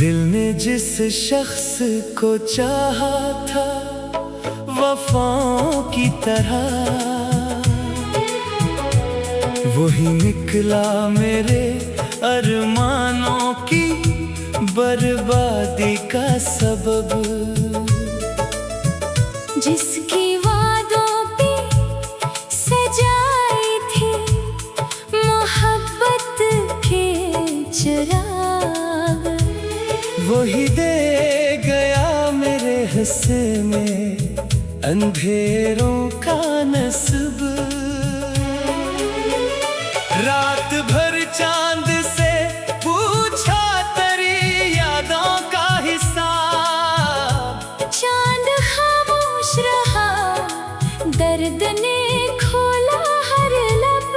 दिल ने जिस शख्स को चाहा था वफाओं की तरह, वही निकला मेरे अरमानों की बर्बादी का सबब। जिसकी वादों पे सजाई थी मोहब्बत के चिराग, वही दे गया मेरे हिस्से में अंधेरों का नस्ब। रात भर चांद से पूछा तेरी यादों का हिसाब, चांद खामोश रहा, दर्द ने खोला हर लब।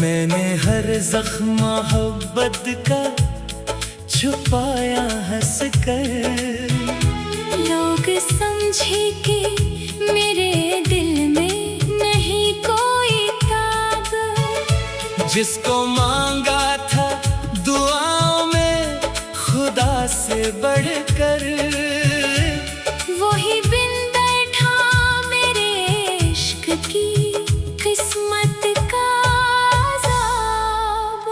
मैंने हर जख्म मोहब्बत का छुपाया हंस कर। लोग समझे कि मेरे दिल में नहीं कोई ताब, जिसको मांगा था दुआओं में खुदा से बढ़कर, वही बिन बैठा मेरे इश्क की किस्मत का अज़ाब।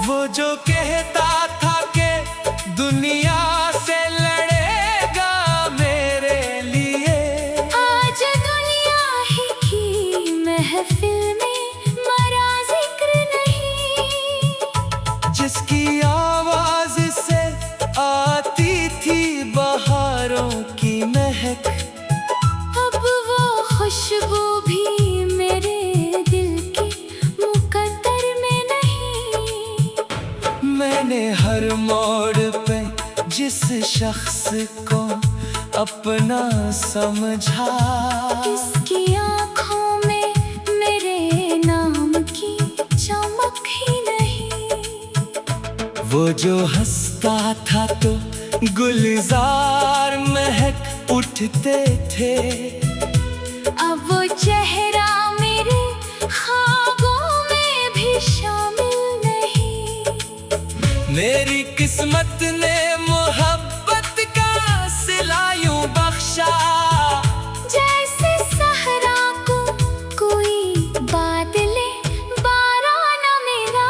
वो जो कहता था कि दुनिया से लड़ेगा मेरे लिए, आज दुनिया ही की महफिल में मरा जिक्र नहीं। जिसकी आवाज से आती थी बहारों की महक, अब वो खुशबू भी मेरे दिल की मुकद्दर में नहीं। मैंने हर मोड़ पे जिस शख्स को अपना समझा, इसकी आँखों में मेरे नाम की चमक ही नहीं। वो जो हंसता था तो गुलजार महक उठते थे, अब वो चेहरा मेरे ख्वाबों में भी शामिल नहीं। मेरी किस्मत ने मोहब्बत का सिला यूं बख्शा, जैसे सहरा को कोई बादले बाराना मेरा।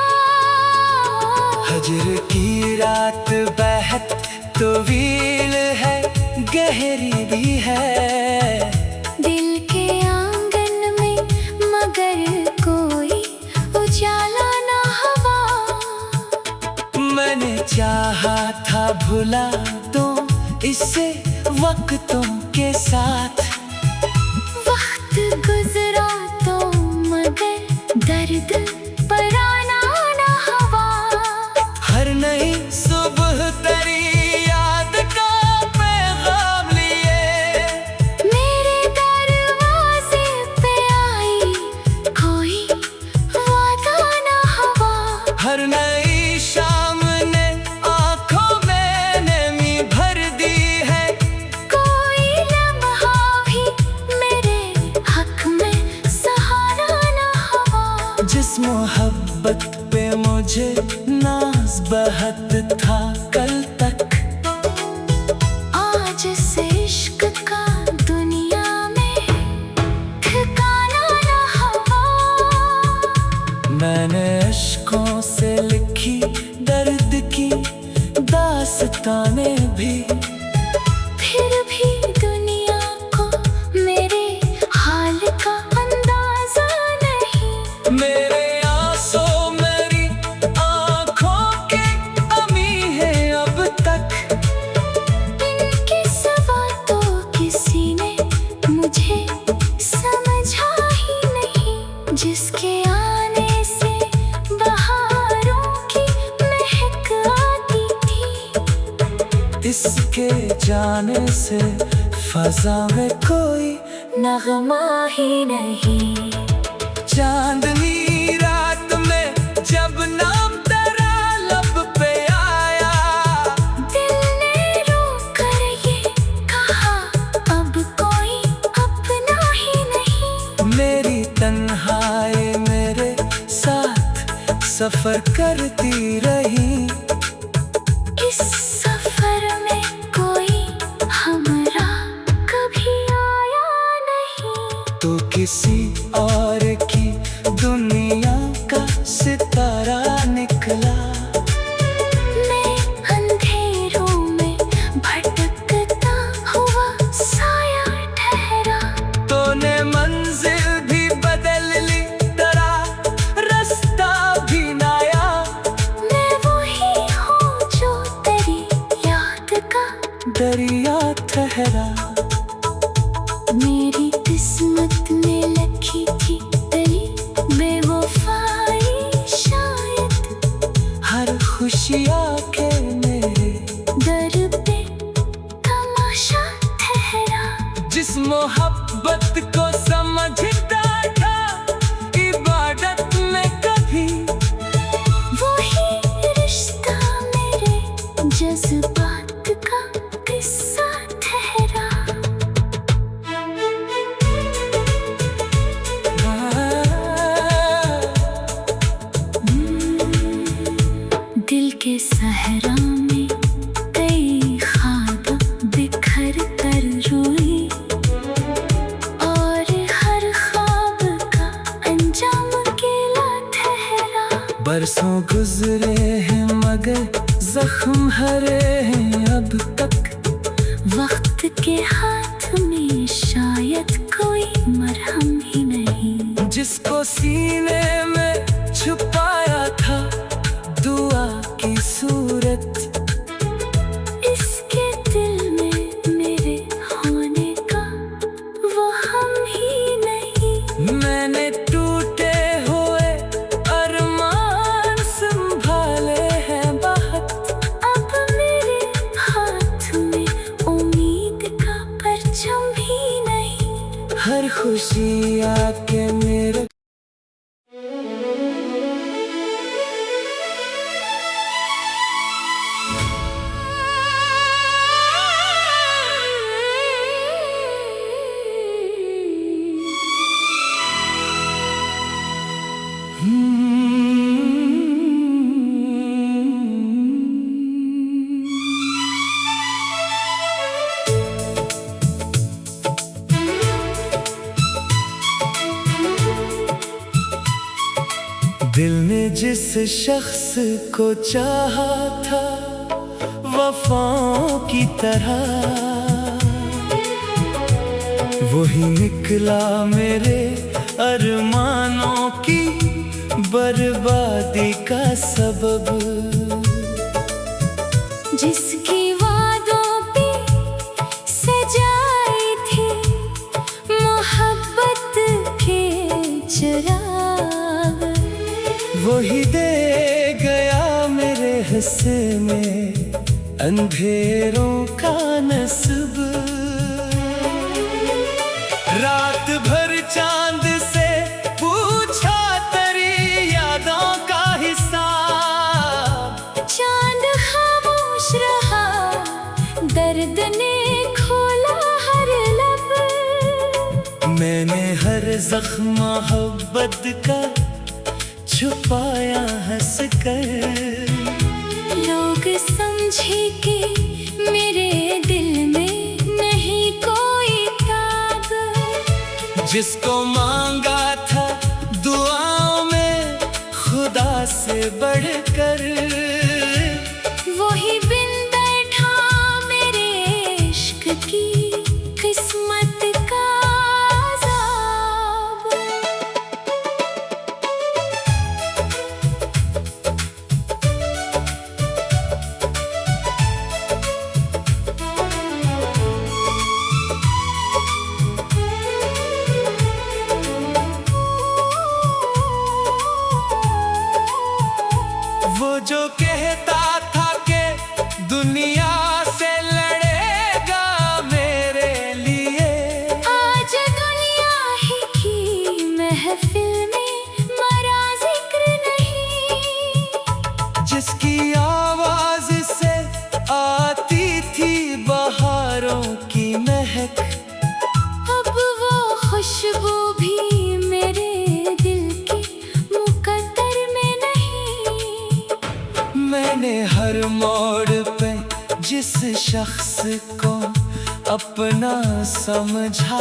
हजर की रात बेहद तवील है, गहरी भी है, दिल के आंगन में मगर कोई उजाला ना हवा। मैंने चाहा था भुला दूं इसे वक्तों के साथ, वक्त गुजरा तो मगर दर्द पराना ना हवा। हर नई सुबह तेरी याद का पैगाम लिए, मेरे दरवाजे पे आई कोई वादा ना हवा। हर नई शाम ने आंखों में नमी भर दी है, कोई लम्हा भी मेरे हक में सहारा ना हवा। जिस मोहब्बत पे मुझे नाज बहत था कल तक, आज से इश्क का दुनिया में ठिकाना ना हवा। मैंने अश्कों से लिखी दर्द की दास्तानें भी, फिर भी दुनिया को मेरे हाल का अंदाजा नहीं। मेरे आंसू मेरी आंखों के अमी है अब तक, इनके सिवा तो किसी ने मुझे समझा ही नहीं। जिसके आने से बहारों की महक आती थी, इसके जाने से फजा में कोई नगमा ही नहीं। चांदनी रात में सफर करती रही। इस सफर में कोई हमरा कभी आया नहीं। तो किसी और की दुनिया का सितारा निकला। मैं अंधेरों में भटकता हुआ साया ठहरा। तूने मंजिल भी बदल ली, तरह रास्ता भी नया। मैं वही हूँ जो तेरी याद का दरिया ठहरा। मेरी किस्मत में लिखी थी तेरी बेवफाई शायद। हर खुशी आके मेरे दर पे तमाशा ठहरा। जिस मोहब्बत को समझता था इबादत में कभी, वही रिश्ता मेरे जज्बात का किस्सा ठहरा। दिल के सहरा में कई ख्वाब बिखर कर रोई। और हर ख्वाब का अंजाम अकेला ठहरा। बरसों गुजरे हैं मगर जख्म हरे हैं अब तक। वक्त के हाथ में शायद कोई मरहम ही नहीं। जिसको सीने में छुपाया था दुआ की सूरत, इसके दिल में मेरे होने का वो हम ही नहीं। मैंने टूटे हुए अरमान संभाले हैं बहुत। अब मेरे हाथ में उम्मीद का परचम भी नहीं। हर खुशी आके मेरे दिल ने जिस शख्स को चाहा था वफाओं की तरह, वही निकला मेरे अरमानों की बर्बादी का सबब। जिसकी वादों पे सजाई थी मोहब्बत के चिराग, वही दे गया मेरे हिस्से में अंधेरों का नस्ब। रात भर चांद से पूछा तेरी यादों का हिसाब। चांद खामोश रहा, दर्द ने खोला हर लब। मैंने हर जख्म मोहब्बत का छुपाया हंस कर। लोग समझे कि मेरे दिल में नहीं कोई ताब। जिसको मांगा था दुआओं में खुदा से बढ़कर, वही बिन बैठा मेरे इश्क की किस्मत का अज़ाब। वो जो कहता था कि दुनिया से लड़ेगा मेरे लिए, आज दुनिया ही की महफिल में मरा जिक्र नहीं। जिसकी आवाज से आती थी बहारों की महक, अब वो खुशबू भी मेरे दिल की मुकद्दर में नहीं। मोड़ पे जिस शख्स को अपना समझा,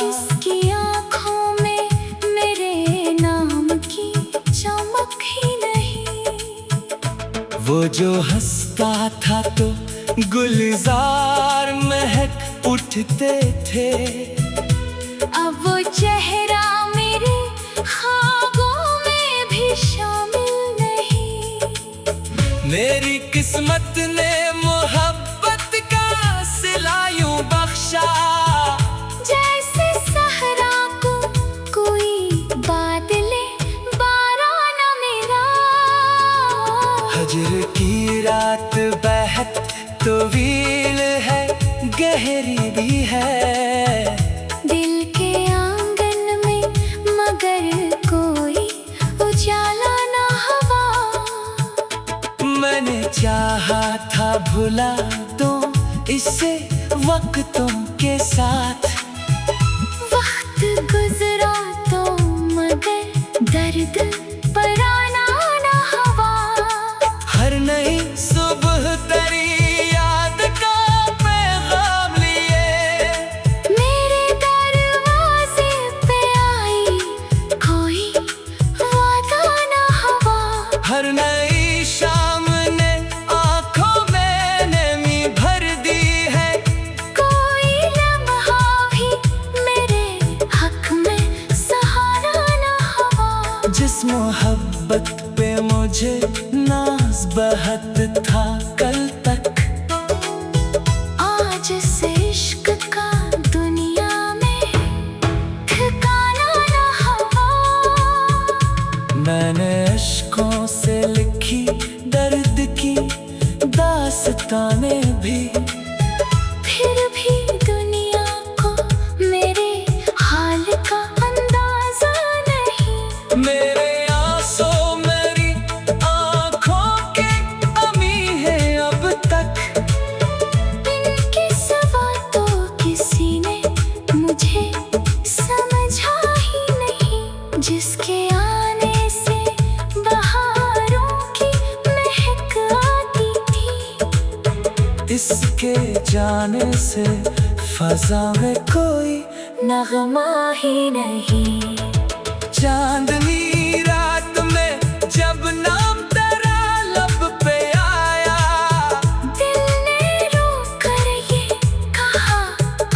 इसकी आँखों में मेरे नाम की चमक ही नहीं। वो जो हंसता था तो गुलजार महक उठते थे, अब वो चेहरा मेरे ख्वाबों में भी शामिल नहीं। मेरी किस्मत ने मोहब्बत का सिला यूं बख्शा, जैसे सहरा को कोई बादले बारान मेरा। हजर की रात बेहद तवील है, गहरी भी है, दिल के आंगन में मगर कोई उजाला ना हवा। मैंने चाहा था भुला दूं इसे वक्तों के साथ, वक्त गुजरा तो मगर दर्द पराना ना हवा। हर नई सुबह तेरी याद का पैगाम लिए, मेरे दरवाजे पे आई कोई वादा ना हवा। हर नई शाम ने आंखों में नमी भर दी है, कोई लम्हा भी मेरे हक में सहारा ना हवा। जिस मोहब्बत पे मुझे नाज बहुत था कल तक, आज से इश्क का दुनिया में ठिकाना ना हवा। मैंने अश्कों से लिखी दर्द की दास्तानें भी, फिर भी दुनिया को मेरे हाल का अंदाजा नहीं। मेरे आंसू मेरी आंखों के अमी है अब तक, इनके सिवा तो किसी ने मुझे समझा ही नहीं। जिसके आने से बहारों की महक आती थी, इसके जाने से फजा में कोई नगमा ही नहीं। चांदनी रात में जब नाम तेरा लब पे आया, दिल ने रो कर ये कहा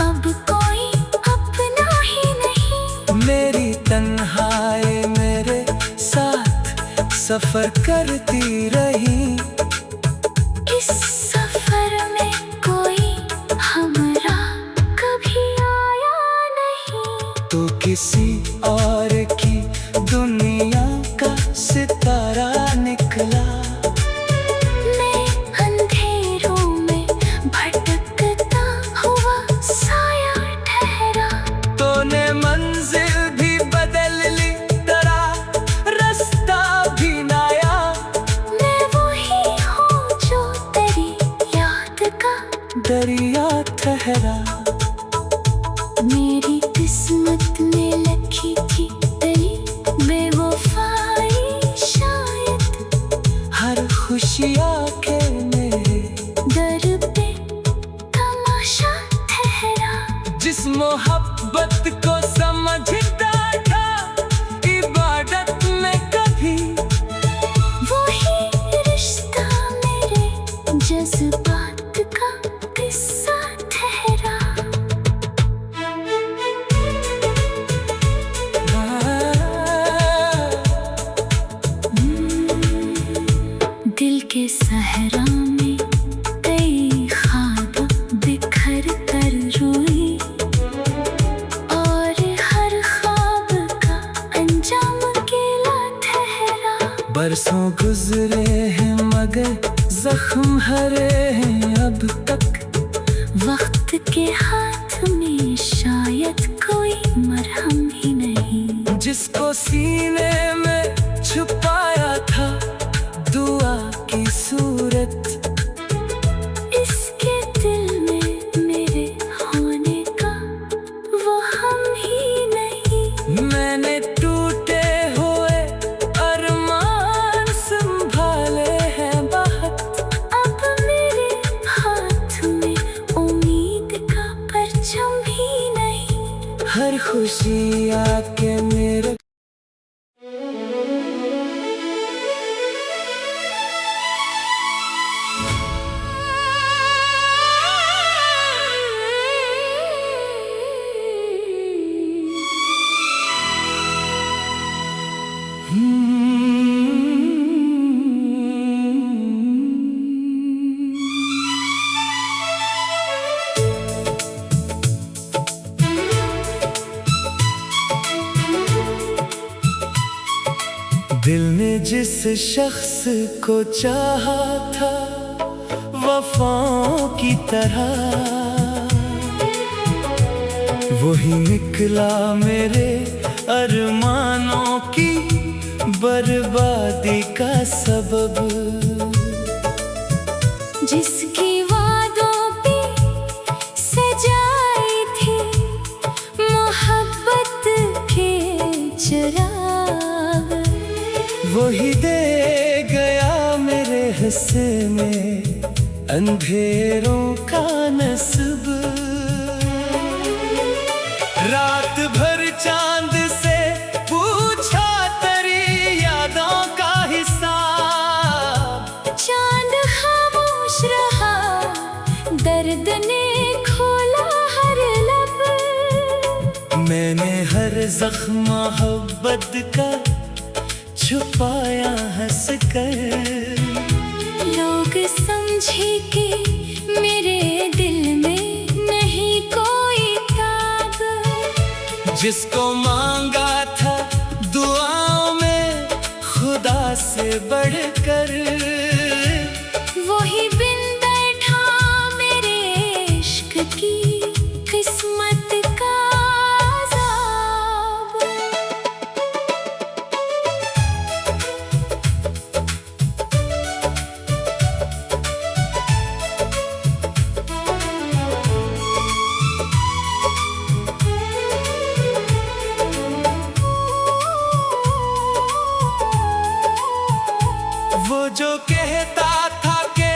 अब कोई अपना ही नहीं। मेरी तन्हाई मेरे साथ सफर करती रही, इस सफर में कोई हमरा कभी आया नहीं। तो किसी और की दुनिया का सितारा निकला। मैं अंधेरों में भटकता हुआ साया ठहरा, तूने मंजिल भी बदल ली, तेरा रास्ता भी नया। मैं वही हूँ जो तेरी याद का दरिया ठहरा। मेरी किस्मत में लिखी थी तेरी बेवफाई, शायद हर खुशी आके मेरे दर पे तमाशा ठहरा। जिस मोहब्बत को समझता था इबादत में कभी, वही रिश्ता मेरे जज्बात का किस्सा ठहरा। दिल के सहरा में कई ख्वाब बिखर कर रोई, और हर ख्वाब का अंजाम अकेला ठहरा। बरसों गुजरे हैं मगर जख्म हरे हैं अब तक, वक्त के हाथ में शायद कोई मरहम ही नहीं। जिसको सीने में छुपाया था दुआ की सूरत, इसके दिल में मेरे होने का वो हम ही नहीं। मैंने टूटे हुए अरमान संभाले हैं बहुत, दिल ने जिस शख्स को चाहा था वफाओं की तरह, वही निकला मेरे अरमानों की बर्बादी का सबब। जिसकी वादों पे सजाई थी मोहब्बत के चिराग, वही दे गया मेरे हिस्से में अंधेरों का नस्ब। रात भर चांद से पूछा तेरी यादों का हिसाब, चांद खामोश रहा, दर्द ने खोला हर लब। मैंने हर जख्म मोहब्बत का छुपाया हंस कर। लोग समझे कि मेरे दिल में नहीं कोई ताब, जिसको मांगा था दुआओं में खुदा से बढ़कर, वही बिन बैठा मेरे इश्क की किस्मत का अज़ाब। वो जो कहता था कि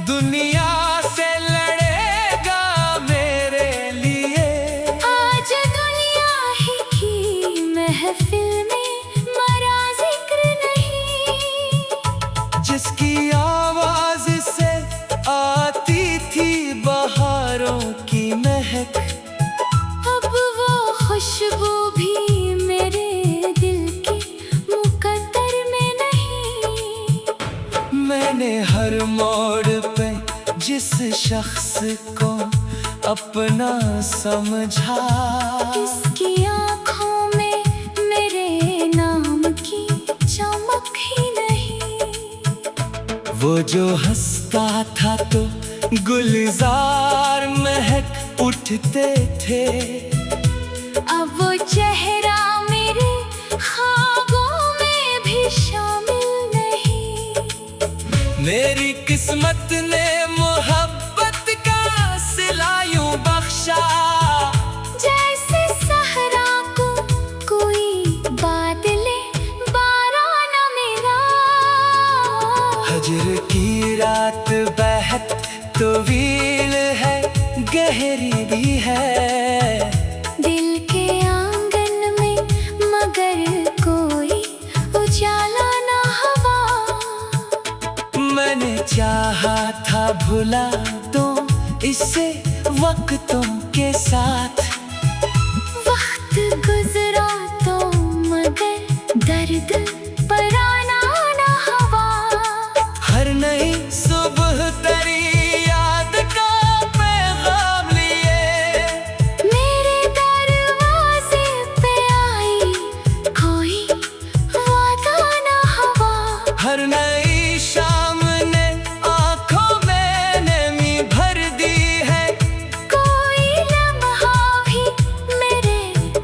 दुनिया से लड़ेगा मेरे लिए, आज दुनिया ही की महफिल में मरा जिक्र नहीं। जिसकी आवाज से आती थी बहारों की महक, अब वो खुशबू भी मेरे दिल की मुकद्दर में नहीं। मैंने हर मोड़ पे जिस शख्स को अपना समझा, इसकी आँखों में मेरे नाम की चमक ही नहीं। वो जो हंसता था तो गुलजार महक उठते थे, अब वो चेहरा मेरे ख्वाबों में भी शामिल नहीं। मेरी किस्मत ने मोहब्बत का सिला यूं बख्शा, जैसे सहरा को कोई बादले बारान मिला। हजर की रात बेहद तवील है, गहरी भी है, दिल के आंगन में मगर कोई उजाला ना हवा। मैंने चाहा था भुला दूं इसे वक्तों के साथ, वक्त गुजरा तो मगर दर्द पराना ना हवा। हर नई सुबह तेरी याद का पैगाम लिए, मेरे दरवाजे पे आई कोई वादा ना हवा। हर नई शाम ने आंखों में नमी भर दी है, कोई लम्हा भी मेरे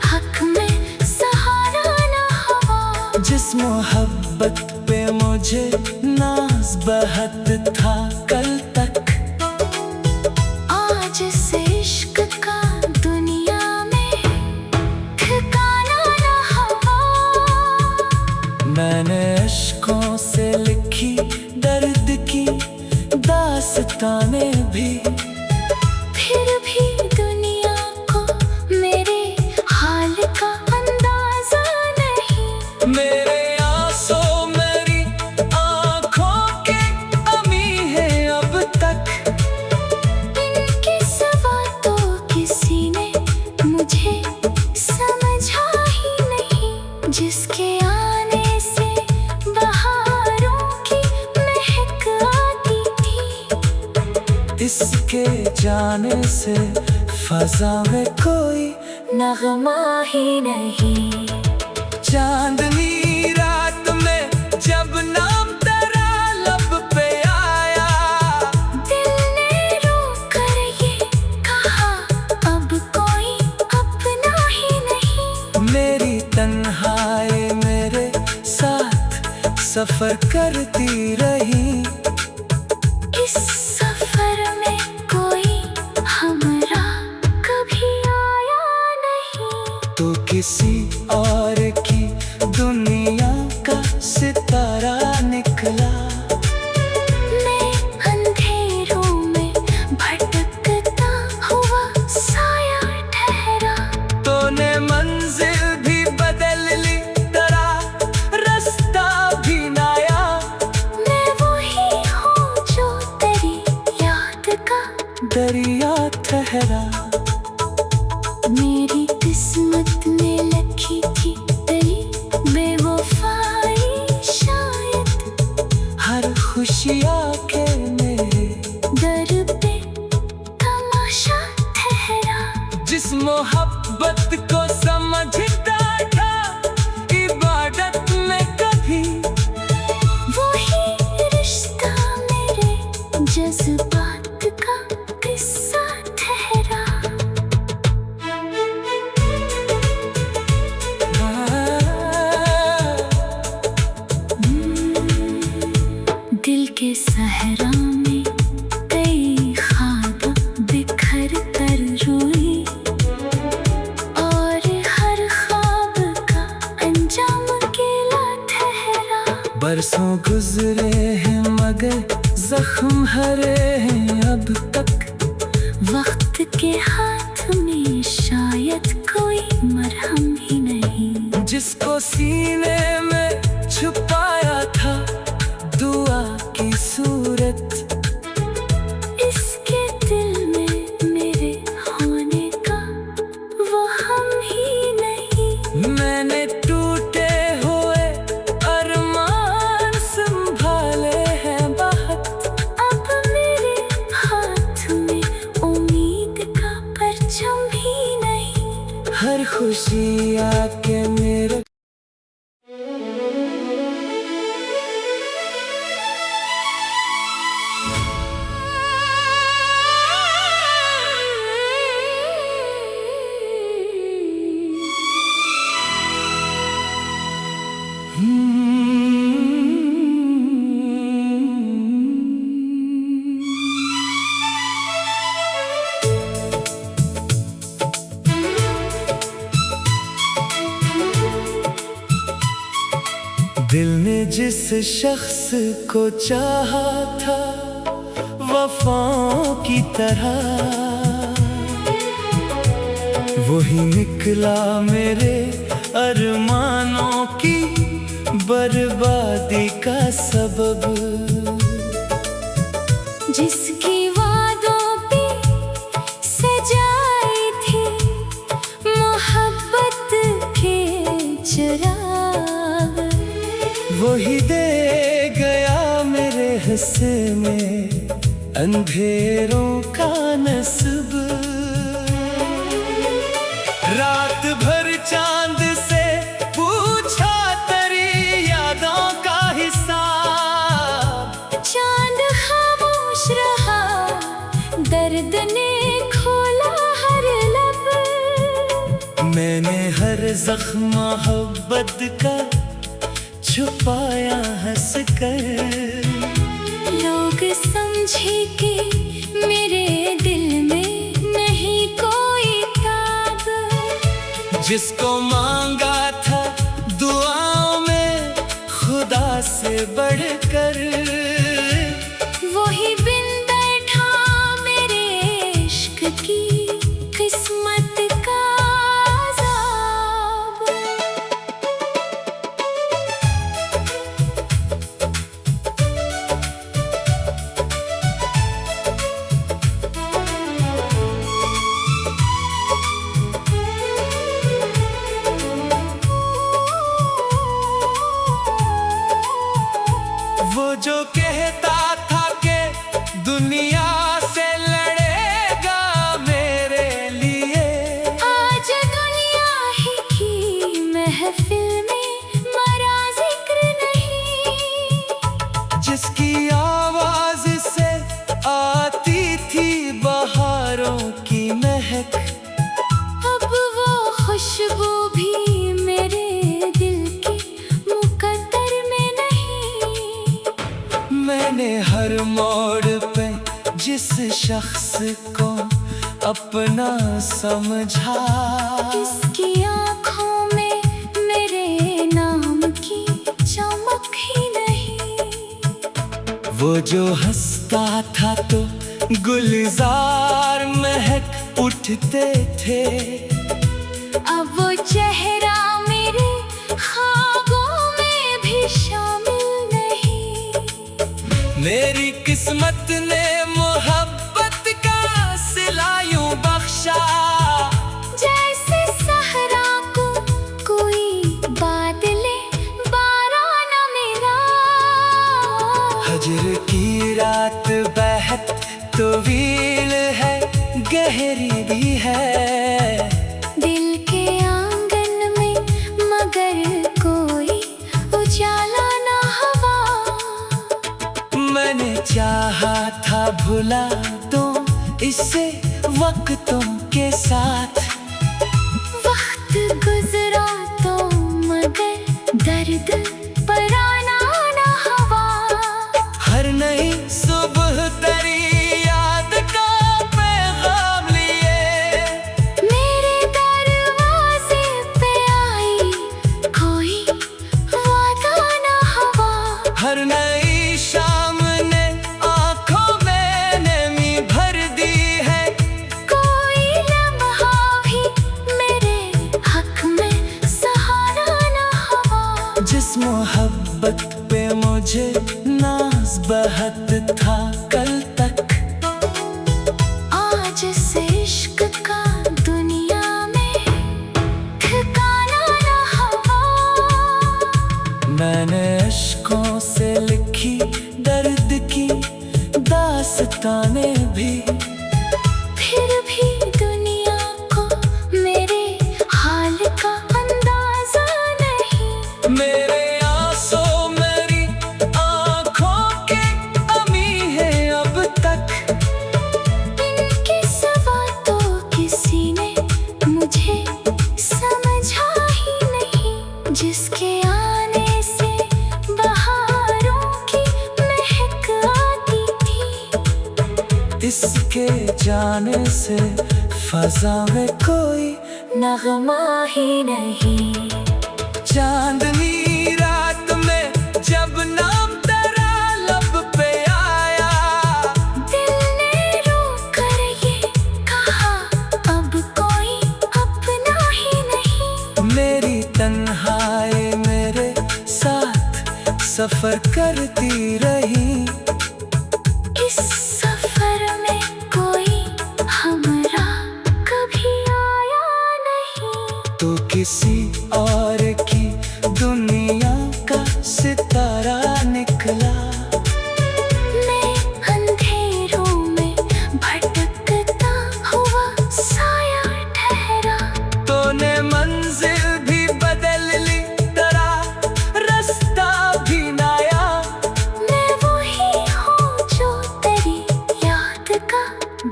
हक में सहारा ना हवा। जिस मोहब्बत पे मुझे नाज बहत था कल तक, आज से इश्क का दुनिया में ठिकाना ना हवा। मैंने अश्कों से लिखी दर्द की दास्तानें भी, फिर भी दुनिया को मेरे हाल का अंदाजा नहीं। मेरे आंसू मेरी आंखों के अमी है अब तक, इनके सिवा तो किसी ने मुझे समझा ही नहीं। जिसके आने से बहारों की महक आती थी, इसके जाने से फजा में कोई नगमा ही नहीं। चांदनी रात में सफर करती रही। इस सफर में कोई हमरा कभी आया नहीं। तो किसी और की दुनिया का सितारा निकला। मैं अंधेरों में भटकता हुआ साया ठहरा। तूने मंजिल भी बदल ली, तरह रास्ता भी नया। मैं वही हूँ जो तेरी याद का दरिया ठहरा। मेरी किस्मत में लिखी थी तेरी बेवफाई शायद। हर खुशी आके मेरे दर पे तमाशा ठहरा। जिस मोहब्बत को समझता था इबादत में कभी, वही रिश्ता मेरे जज्बात का किस्सा ठहरा। दिल के सहरा में कई ख्वाब बिखर कर रोई। और हर ख्वाब का अंजाम अकेला ठहरा। बरसों गुजरे हैं मगर जख्म हरे हैं अब तक। वक्त के हाथ में शायद कोई मरहम ही नहीं। जिसको सीने में छुपाया था दुआ की सूरत, इसके दिल में मेरे होने का वो हम ही नहीं। मैंने टूटे हुए अरमान संभाले हैं बहुत। अब मेरे हाथ में उम्मीद का परचम भी नहीं। हर खुशी आके मेरे दिल ने जिस शख्स को चाहा था वफाओं की तरह, वही निकला मेरे अरमानों की बर्बादी का सबब। जिसकी वादों पे सजाई थी मोहब्बत के चिराग, वही दे गया मेरे हिस्से में अंधेरों का नस्ब। रात भर चांद से पूछा तेरी यादों का हिसाब। चांद खामोश रहा, दर्द ने खोला हर लब। मैंने हर जख्म मोहब्बत का छुपाया हंस कर। लोग समझे कि मेरे दिल में नहीं कोई ताब। जिसको मांगा था दुआओं में खुदा से बढ़कर, वही बिन बैठा मेरे इश्क की किस्मत का अज़ाब। वो जो कहता था कि दुनिया से लड़ेगा मेरे लिए, आज दुनिया ही की महफिल में मरा जिक्र नहीं। जिसकी आवाज से आती थी बहारों की महक, अब वो खुशबू भी मेरे दिल की मुकद्दर में नहीं। मैंने हर मोड़ पे जिस शख्स को अपना समझा, इसकी आँखों में मेरे नाम की चमक ही नहीं। वो जो हंसता था तो गुलजार महक उठते थे, अब वो चेहरा मेरे ख्वाबों में भी शामिल नहीं। मेरी किस्मत ने मोहब्बत का सिला यूं बख्शा, जैसे सहरा को कोई बादले बारान मेरा। हजर की रात बेहद तवील है, गहरी भी है, दिल के आंगन में मगर कोई उजाला ना हवा। मैंने चाहा था भुला दूं इसे वक्तों के साथ, वक्त गुजरा तो मगर दर्द पराना ना हवा। हर नई सुबह तेरी याद का पैगाम लिए, मेरे दरवाजे पे आई कोई वादा ना हवा। हर नई शाम ने आंखों में नमी भर दी है, कोई लम्हा भी मेरे हक में सहारा ना हवा। जिस मोहब्बत पे मुझे नाज बहुत था कल तक, आज से इश्क का दुनिया में ठिकाना ना हवा। मैंने अश्कों से लिखी दर्द की दास्तानें भी, फिर भी दुनिया को मेरे हाल का अंदाजा नहीं। मेरे आंसू मेरी आंखों के अमी है अब तक, इनके सिवा तो किसी ने मुझे समझा ही नहीं। जिसके आने से बहारों की महक आती थी, इसके जाने से फजा में कोई नगमा ही नहीं। चांदनी रात में जब नाम तेरा लब पे आया, दिल ने रो कर ये कहा अब कोई अपना ही नहीं। मेरी तन्हाई मेरे साथ सफर करती रही, इस सफर में कोई हमरा कभी आया नहीं। तो किसी और की दुनिया का सितारा निकला, मैं अंधेरों में भटकता हुआ साया ठहरा। तूने मंजिल भी बदल ली, तेरा रास्ता भी नया, मैं वही हूँ जो तेरी याद का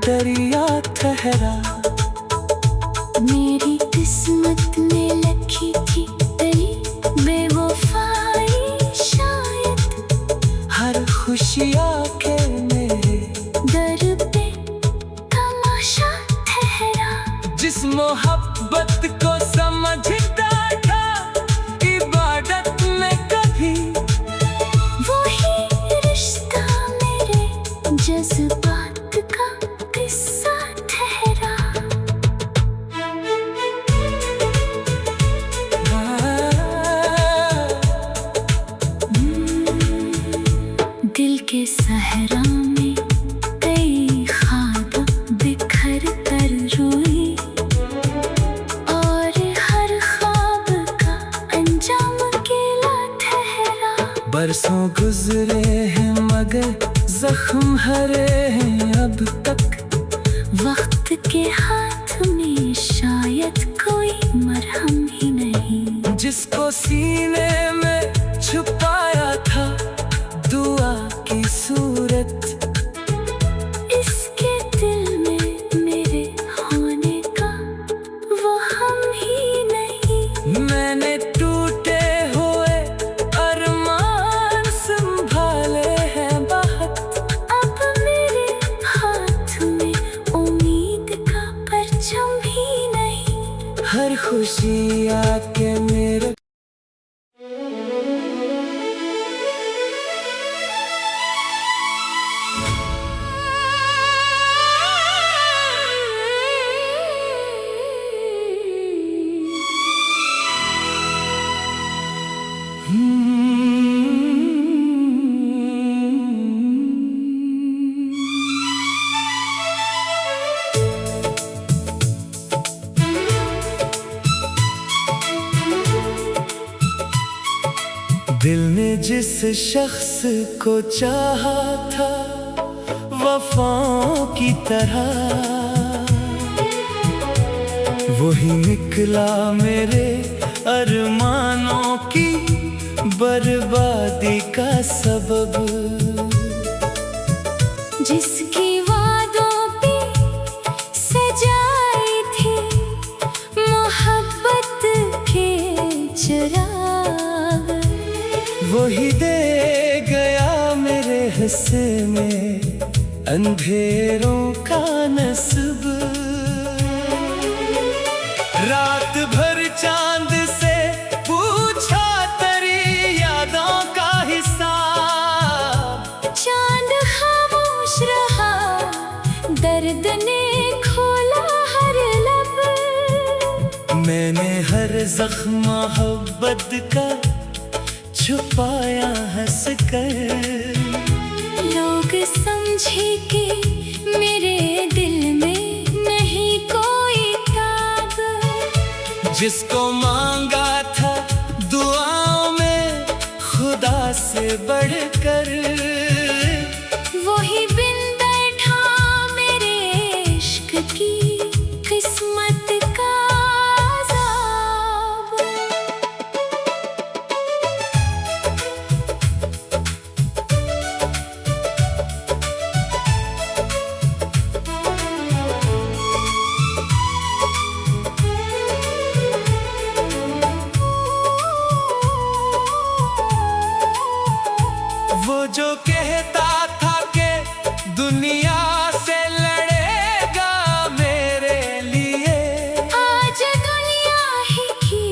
दरिया ठहरा। मेरी किस्मत में लिखी थी तेरी बेवफाई, शायद हर खुशी आके मेरे दर पे तमाशा ठहरा। जिस मोहब्बत को समझता था इबादत में कभी, वही रिश्ता मेरे जज्बात का किस्सा ठहरा। दिल के सहरा में कई ख्वाब बिखर कर रोई, और हर ख्वाब का अंजाम अकेला ठहरा। बरसों गुजरे हैं मगर जख्म हरे हैं अब तक, वक्त के हाथ में शायद कोई मरहम ही नहीं। जिसको सीने में छुपाया था दुआ की सूरत, इसके दिल में मेरे होने का वो हम ही नहीं। मैंने टूटे हुए अरमान संभाले हैं बाहर, दिल ने जिस शख्स को चाहा था वफाओं की तरह, वही निकला मेरे अरमानों की बर्बादी का सबब। जिसकी वादों पे सजाई थी मोहब्बत के चिराग, वही दे गया मेरे हिस्से में अंधेरों का नस्ब। रात भर चांद से पूछा तेरी यादों का हिसाब, चांद खामोश रहा, दर्द ने खोला हर लब। मैंने हर जख्म मोहब्बत का छुपाया हंस कर। लोग समझे कि मेरे दिल में नहीं कोई ताब, जिसको मांगा था दुआओं में खुदा से बढ़कर, वही बिन बैठा मेरे इश्क की किस्मत का अज़ाब। वो जो कहता था कि दुनिया से लड़ेगा मेरे लिए, आज दुनिया ही की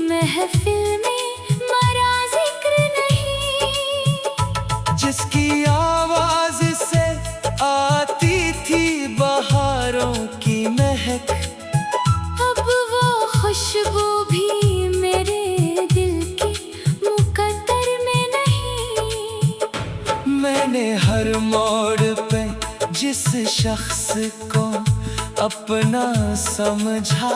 महफिल में मरा जिक्र नहीं। जिसकी आवाज से आती थी बहारों की महक, अब वो खुशबू भी मेरे दिल की मुकद्दर में नहीं। मैंने हर मोड़ पे जिस शख्स को अपना समझा,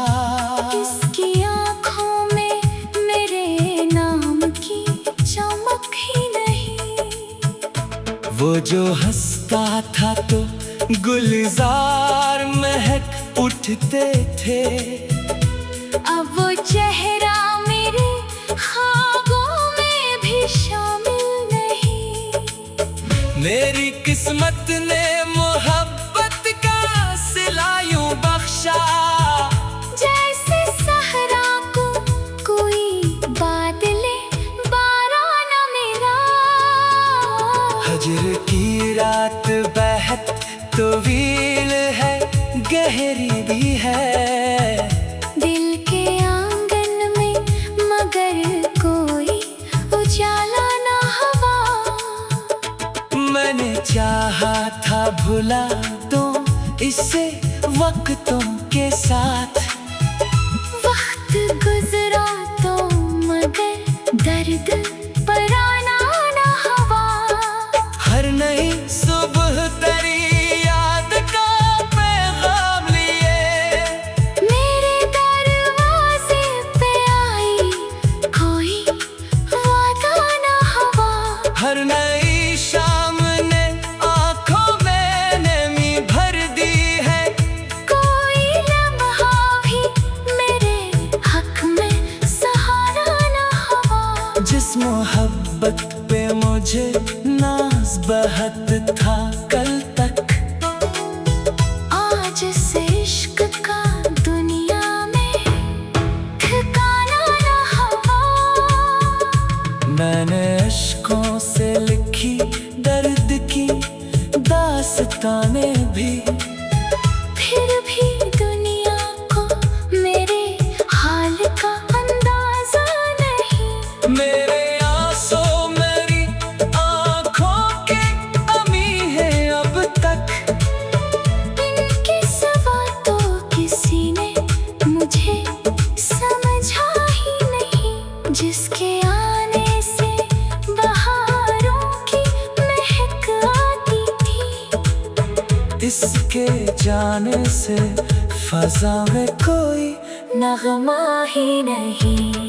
इसकी आँखों में मेरे नाम की चमक ही नहीं। वो जो हंसता था तो गुलजार महक उठते थे, अब वो चेहरा मेरे ख्वाबों में भी शामिल नहीं। मेरी किस्मत ने मोहब्बत का सिला यूं बख्शा, जैसे सहरा को कोई बादले बारान मेरा। हजर की रात बेहद तवील है, गहरी भी है, दिल के आंगन में मगर कोई उजाला ना हवा। मैंने चाहा था भुला दूं इसे वक्तों के साथ, वक्त गुजरा तो मगर दर्द पराना ना हवा। हर नई सुबह तेरी याद का पैगाम लिए मेरे दरवाजे पे आई कोई वादा ना हवा। हर नई शाम ने आंखों में नमी भर दी है, कोई लम्हा भी मेरे हक में सहारा ना हवा। जिस मोहब्बत पे मुझे नाज बहत था कल तक, आज से इश्क का दुनिया में ठिकाना ना हवा। मैंने अश्कों से लिखी दर्द की दास्तानें भी, फिर भी दुनिया को मेरे हाल का अंदाजा नहीं। मेरे आंसू मेरी आंखों के अमी है अब तक, इनके सिवा तो किसी ने मुझे समझा ही नहीं। जिसके आने से बहारों की महक आती थी, इसके जाने से फजा में कोई नगमा ही नहीं।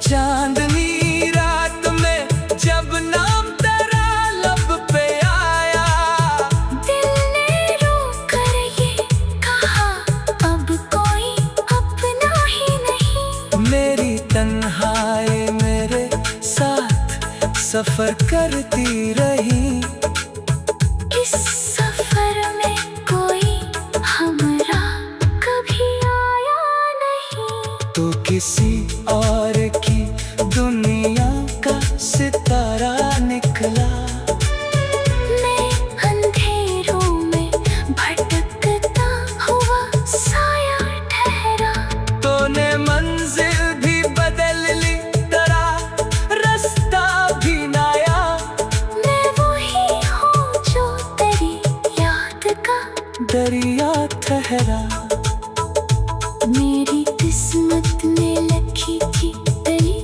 चांदनी रात में सफर करती रही। इस सफर में कोई हमरा कभी आया नहीं। तो किसी और की दुनिया का सितारा निकला। मैं अंधेरों में भटकता हुआ साया ठहरा। तूने मंजिल भी बदल ली, तेरा रास्ता भी नया। मैं वही हूँ जो तेरी याद का दरिया ठहरा। मेरी किस्मत में लिखी थी तेरी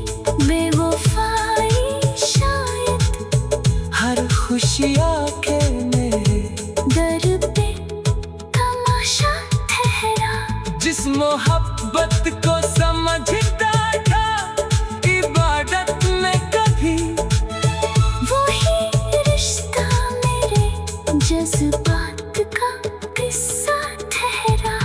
बेवफाई शायद। हर खुशी आके मेरे दर पे तमाशा ठहरा। जिस मोहब्बत को समझता था इबादत में कभी, वही रिश्ता मेरे जज्बात का किस्सा ठहरा।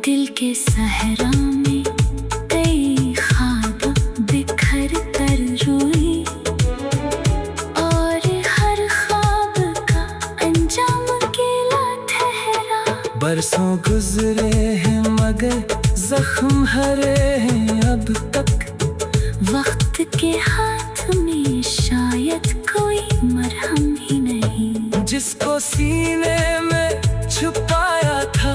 दिल के सहरा में कई ख्वाब बिखर कर रोई। और हर ख्वाब का अंजाम अकेला ठहरा। बरसों गुजरे हैं मगर जख्म हरे हैं अब तक। वक्त के हाथ में शायद कोई मरहम ही नहीं। जिसको सीने में छुपाया था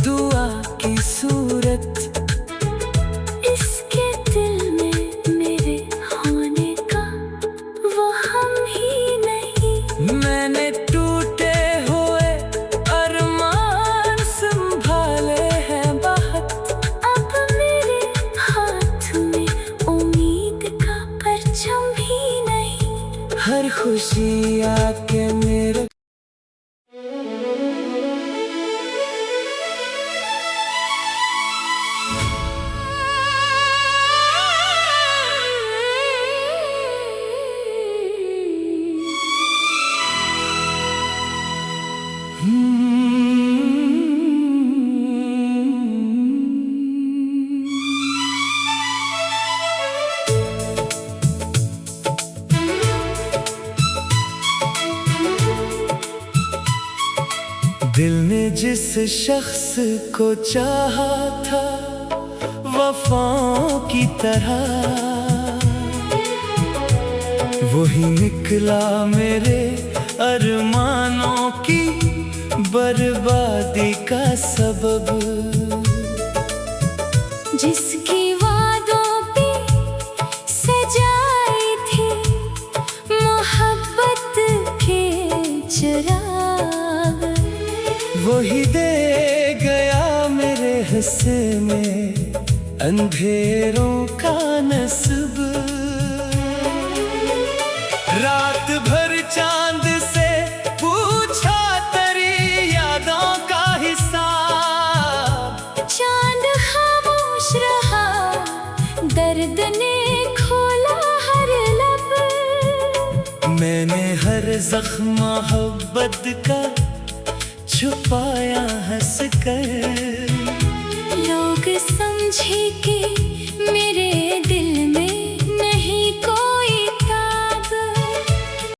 दुआ की सूरत, इसके दिल में मेरे होने का वो हम ही नहीं। मैंने टूटे हुए अरमान संभाले हैं बहुत। अब मेरे हाथ में उम्मीद का परचम भी नहीं। हर खुशी आके मेरे दिल ने जिस शख्स को चाहा था वफाओं की तरह, वही निकला मेरे अरमानों की बर्बादी का सबब। जिसकी वादों पे सजाई थी मोहब्बत के चिराग, वही दे गया मेरे हिस्से में अंधेरों का नस्ब। रात भर चांद से पूछा तेरी यादों का हिसाब। चांद खामोश रहा, दर्द ने खोला हर लब। मैंने हर जख्म मोहब्बत का छुपाया हंस कर। लोग समझे कि मेरे दिल में